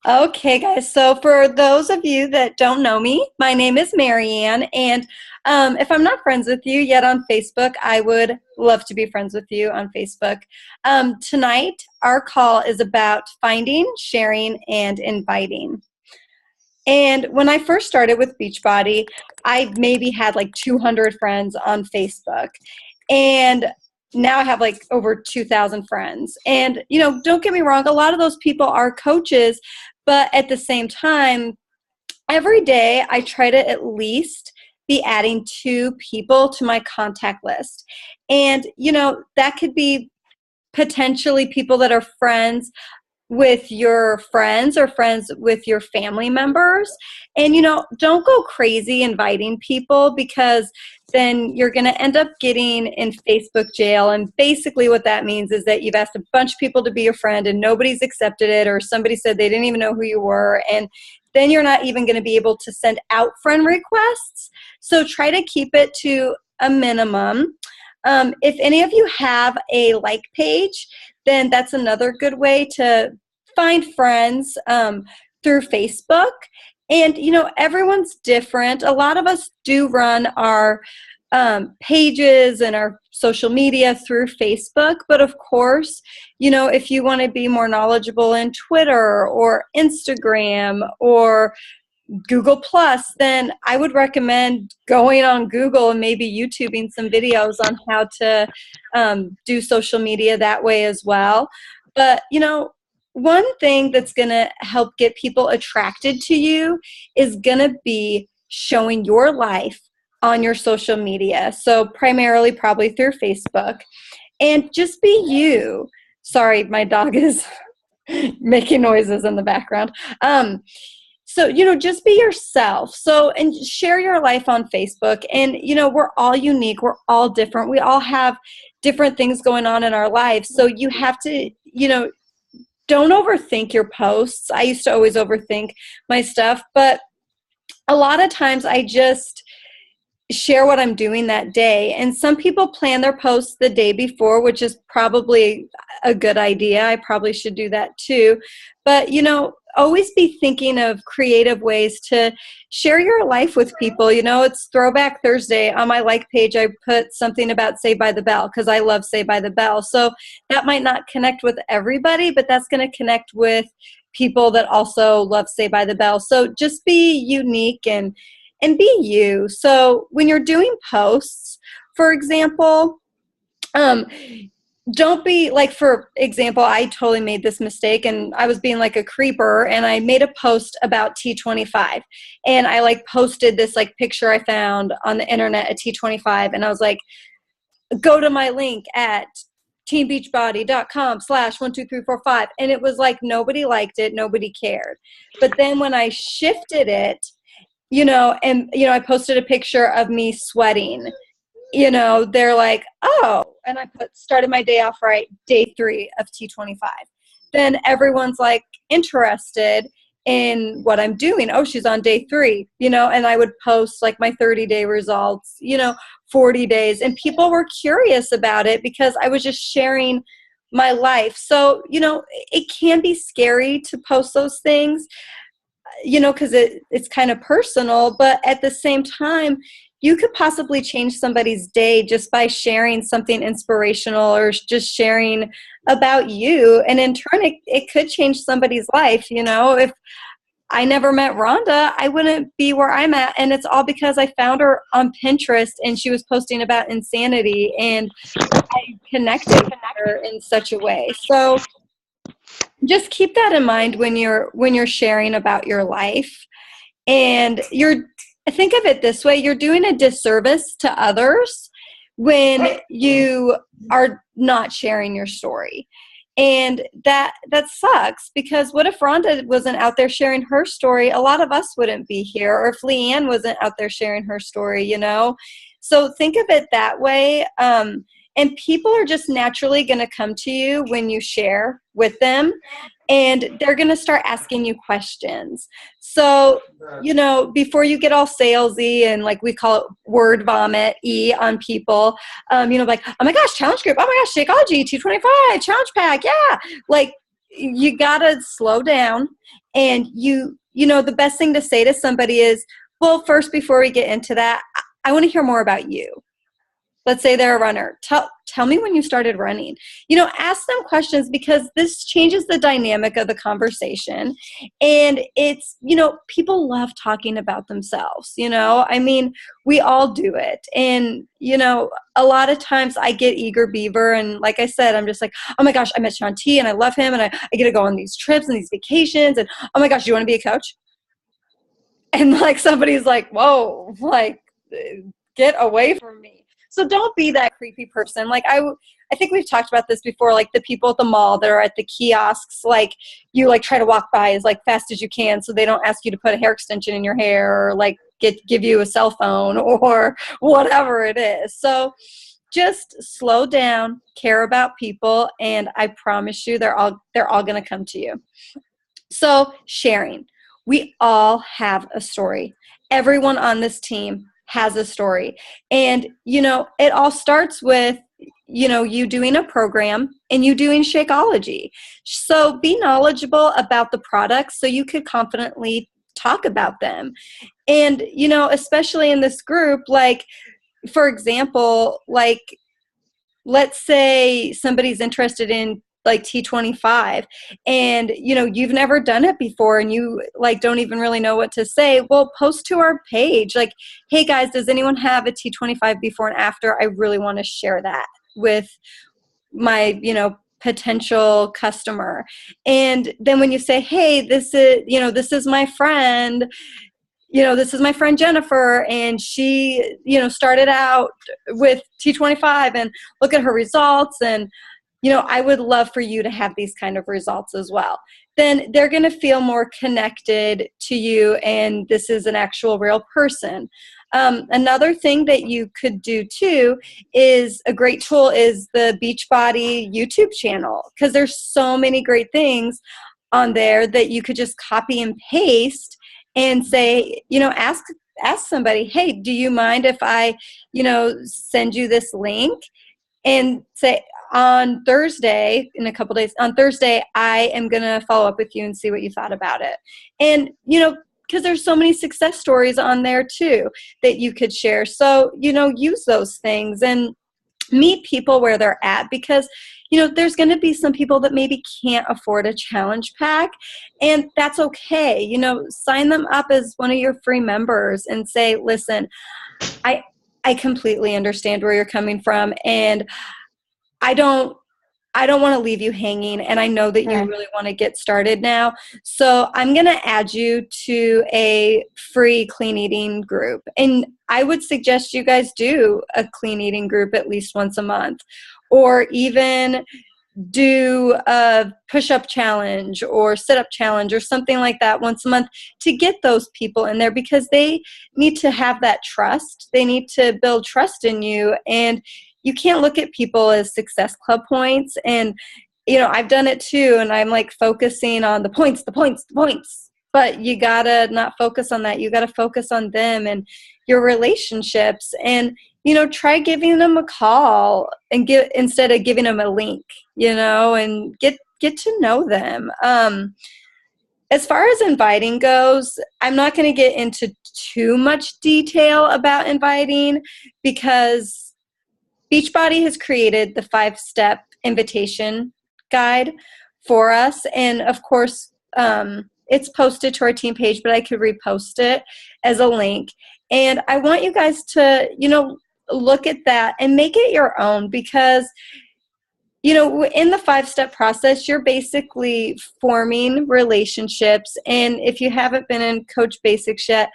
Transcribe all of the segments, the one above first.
Okay, guys. So for those of you that don't know me, my name is MaryAnn, and if I'm not friends with you yet on Facebook, I would love to be friends with you on Facebook. Tonight, our call is about finding, sharing, and inviting. And when I first started with Beachbody, I maybe had like 200 friends on Facebook. And now I have like over 2,000 friends. And, don't get me wrong, a lot of those people are coaches, but at the same time, every day I try to at least be adding two people to my contact list. And, that could be potentially people that are friends with your friends or friends with your family members. And, don't go crazy inviting people because then you're going to end up getting in Facebook jail. And basically what that means is that you've asked a bunch of people to be your friend and nobody's accepted it, or somebody said they didn't even know who you were. And then you're not even going to be able to send out friend requests. So try to keep it to a minimum. If any of you have a like page, then that's another good way to find friends through Facebook. And, everyone's different. A lot of us do run our pages and our social media through Facebook. But of course, if you want to be more knowledgeable in Twitter or Instagram or Google Plus, then I would recommend going on Google and maybe YouTubing some videos on how to do social media that way as well. But, one thing that's going to help get people attracted to you is going to be showing your life on your social media. So primarily probably through Facebook. And just be you. Sorry, my dog is making noises in the background. So, just be yourself. So, and share your life on Facebook. And, we're all unique. We're all different. We all have different things going on in our lives. So you have to, don't overthink your posts. I used to always overthink my stuff, but a lot of times I just share what I'm doing that day. And some people plan their posts the day before, which is probably a good idea. I probably should do that too. But, always be thinking of creative ways to share your life with people. It's Throwback Thursday. On my like page, I put something about Saved by the Bell because I love Saved by the Bell. So that might not connect with everybody, but that's going to connect with people that also love Saved by the Bell. So just be unique and be you. So when you're doing posts, for example, don't be like, for example, I totally made this mistake and I was being like a creeper and I made a post about T25 and I like posted this like picture I found on the internet at T25 and I was like, go to my link at teambeachbody.com/12345. And it was like, nobody liked it. Nobody cared. But then when I shifted it, I posted a picture of me sweating, they're like, oh, and I started my day off right, day 3 of T25. Then everyone's like interested in what I'm doing. Oh, she's on day 3, and I would post like my 30-day results, 40 days. And people were curious about it because I was just sharing my life. So, it can be scary to post those things, because it's kind of personal, but at the same time, you could possibly change somebody's day just by sharing something inspirational or just sharing about you. And in turn, it could change somebody's life. If I never met Rhonda, I wouldn't be where I'm at. And it's all because I found her on Pinterest and she was posting about insanity and I connected with her in such a way. So just keep that in mind when you're sharing about your life. And think of it this way, you're doing a disservice to others when you are not sharing your story. And that sucks, because what if Rhonda wasn't out there sharing her story? A lot of us wouldn't be here. Or if Leanne wasn't out there sharing her story, So think of it that way. And people are just naturally going to come to you when you share with them. And they're going to start asking you questions. So, before you get all salesy and like we call it word vomit on people, like, oh my gosh, challenge group. Oh my gosh, Shakeology, T25, challenge pack. Yeah. Like, you gotta slow down, and the best thing to say to somebody is, well, first, before we get into that, I want to hear more about you. Let's say they're a runner. Tell me when you started running. Ask them questions, because this changes the dynamic of the conversation. And it's, people love talking about themselves. I mean, we all do it. And, a lot of times I get eager beaver. And like I said, I'm just like, oh my gosh, I met Sean T and I love him. And I get to go on these trips and these vacations. And oh my gosh, do you want to be a coach? And like somebody's like, whoa, like, get away from me. So don't be that creepy person. Like I think we've talked about this before, like the people at the mall that are at the kiosks, like you like try to walk by as like fast as you can so they don't ask you to put a hair extension in your hair, or like give you a cell phone or whatever it is. So just slow down, care about people, and I promise you they're all going to come to you. So sharing. We all have a story. Everyone on this team has a story. And, it all starts with, you doing a program and you doing Shakeology. So be knowledgeable about the products so you could confidently talk about them. And, especially in this group, like, for example, like, let's say somebody's interested in like T25 and you've never done it before and you like don't even really know what to say. Well, post to our page like, hey guys, does anyone have a T25 before and after? I really want to share that with my potential customer. And then when you say, hey, this is my friend, this is my friend Jennifer, and she started out with T25 and look at her results, and I would love for you to have these kind of results as well. Then they're going to feel more connected to you, and this is an actual real person. Another thing that you could do too is a great tool is the Beachbody YouTube channel, because there's so many great things on there that you could just copy and paste and say, ask somebody, hey, do you mind if I, send you this link? And say, on Thursday, in a couple days, on Thursday, I am going to follow up with you and see what you thought about it. And, because there's so many success stories on there too that you could share. So, use those things and meet people where they're at, because, there's going to be some people that maybe can't afford a challenge pack, and that's okay. Sign them up as one of your free members and say, listen, I completely understand where you're coming from, and I don't want to leave you hanging, and I know that you really want to get started now. So I'm going to add you to a free clean eating group. And I would suggest you guys do a clean eating group at least once a month, or even do a push-up challenge or sit-up challenge or something like that once a month to get those people in there, because they need to have that trust. They need to build trust in you, and you can't look at people as success club points. And, I've done it too, and I'm like focusing on the points, but you gotta not focus on that. You gotta focus on them and your relationships, and, try giving them a call and instead of giving them a link, and get to know them. As far as inviting goes, I'm not going to get into too much detail about inviting, because Beachbody has created the 5-step invitation guide for us. And of course, it's posted to our team page, but I could repost it as a link. And I want you guys to, look at that and make it your own, because, in the 5-step process, you're basically forming relationships. And if you haven't been in Coach Basics yet,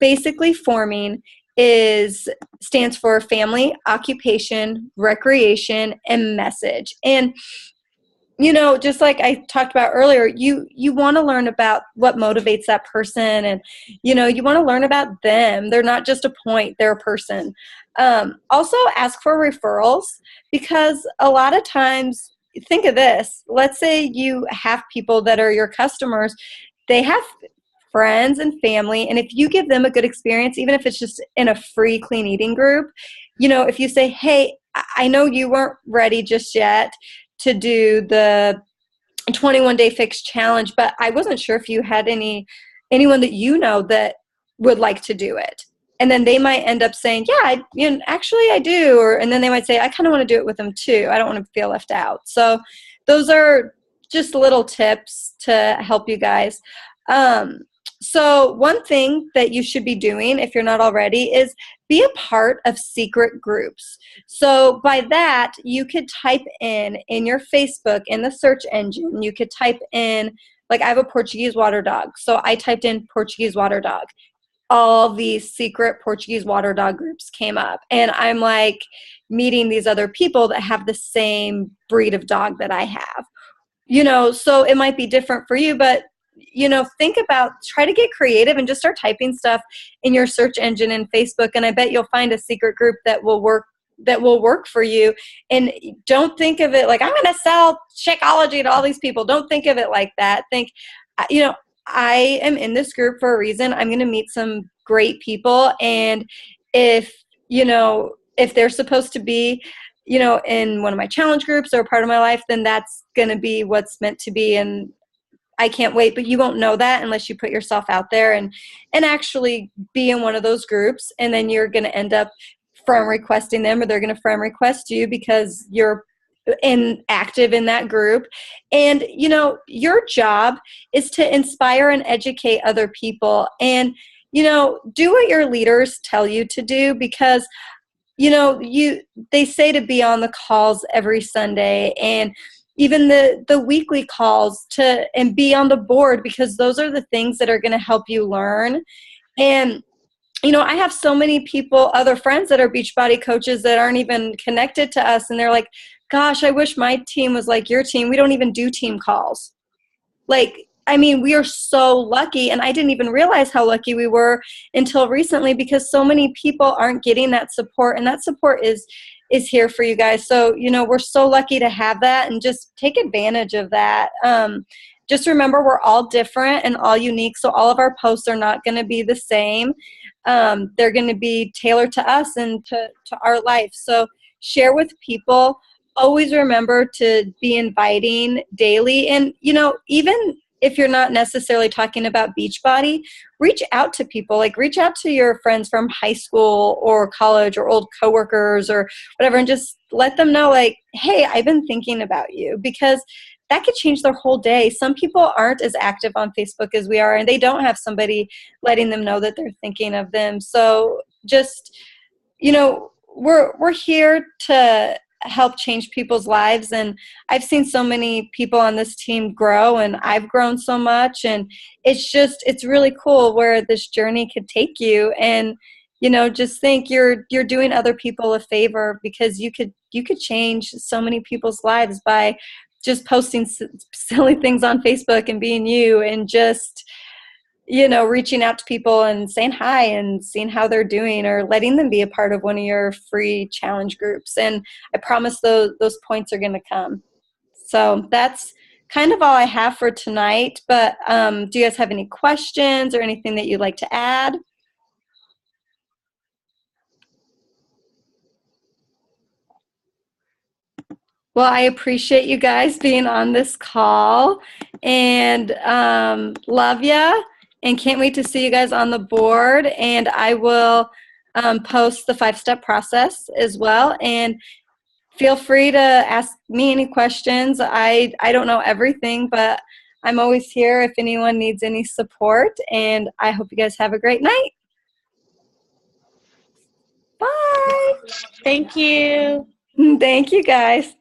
basically forming stands for family, occupation, recreation, and message. And just like I talked about earlier, you want to learn about what motivates that person, and you want to learn about them. They're not just a point, they're a person. Also ask for referrals, because a lot of times, think of this, let's say you have people that are your customers, they have friends and family, and if you give them a good experience, even if it's just in a free clean eating group, if you say, hey, I know you weren't ready just yet to do the 21-day fix challenge, but I wasn't sure if you had anyone that you know that would like to do it. And then they might end up saying, yeah, actually I do. And then they might say, I kind of want to do it with them too. I don't want to feel left out. So those are just little tips to help you guys. So one thing that you should be doing, if you're not already, is be a part of secret groups. So by that, you could type in your Facebook, in the search engine, you could type in, like I have a Portuguese water dog. So I typed in Portuguese water dog. All these secret Portuguese water dog groups came up. And I'm like meeting these other people that have the same breed of dog that I have. So it might be different for you, but try to get creative and just start typing stuff in your search engine in Facebook. And I bet you'll find a secret group that will work for you. And don't think of it like, I'm going to sell Shakeology to all these people. Don't think of it like that. Think, I am in this group for a reason. I'm going to meet some great people. And if they're supposed to be, in one of my challenge groups or a part of my life, then that's going to be what's meant to be. And I can't wait, but you won't know that unless you put yourself out there and actually be in one of those groups. And then you're going to end up friend requesting them, or they're going to friend request you because you're active in that group. And, your job is to inspire and educate other people, and, do what your leaders tell you to do, because they say to be on the calls every Sunday, and even the weekly calls, and be on the board, because those are the things that are going to help you learn. And I have so many other friends that are Beachbody coaches that aren't even connected to us, and they're like, gosh, I wish my team was like your team. We don't even do team calls. We are so lucky, and I didn't even realize how lucky we were until recently, because so many people aren't getting that support, and that support is here for you guys. So, we're so lucky to have that, and just take advantage of that. Just remember, we're all different and all unique, so all of our posts are not going to be the same. They're going to be tailored to us and to our life. So share with people. Always remember to be inviting daily. And, even if you're not necessarily talking about Beachbody, reach out to people. Like, reach out to your friends from high school or college or old coworkers or whatever, and just let them know, like, hey, I've been thinking about you, because that could change their whole day. Some people aren't as active on Facebook as we are, and they don't have somebody letting them know that they're thinking of them. So just, we're here to help change people's lives. And I've seen so many people on this team grow, and I've grown so much. And it's really cool where this journey could take you. And, just think you're doing other people a favor, because you could change so many people's lives by just posting silly things on Facebook and being you, and just, reaching out to people and saying hi and seeing how they're doing, or letting them be a part of one of your free challenge groups. And I promise those points are going to come. So that's kind of all I have for tonight. But do you guys have any questions or anything that you'd like to add? Well, I appreciate you guys being on this call, and love ya, and can't wait to see you guys on the board. And I will post the 5-step process as well. And feel free to ask me any questions. I don't know everything, but I'm always here if anyone needs any support. And I hope you guys have a great night. Bye. Thank you. Thank you, guys.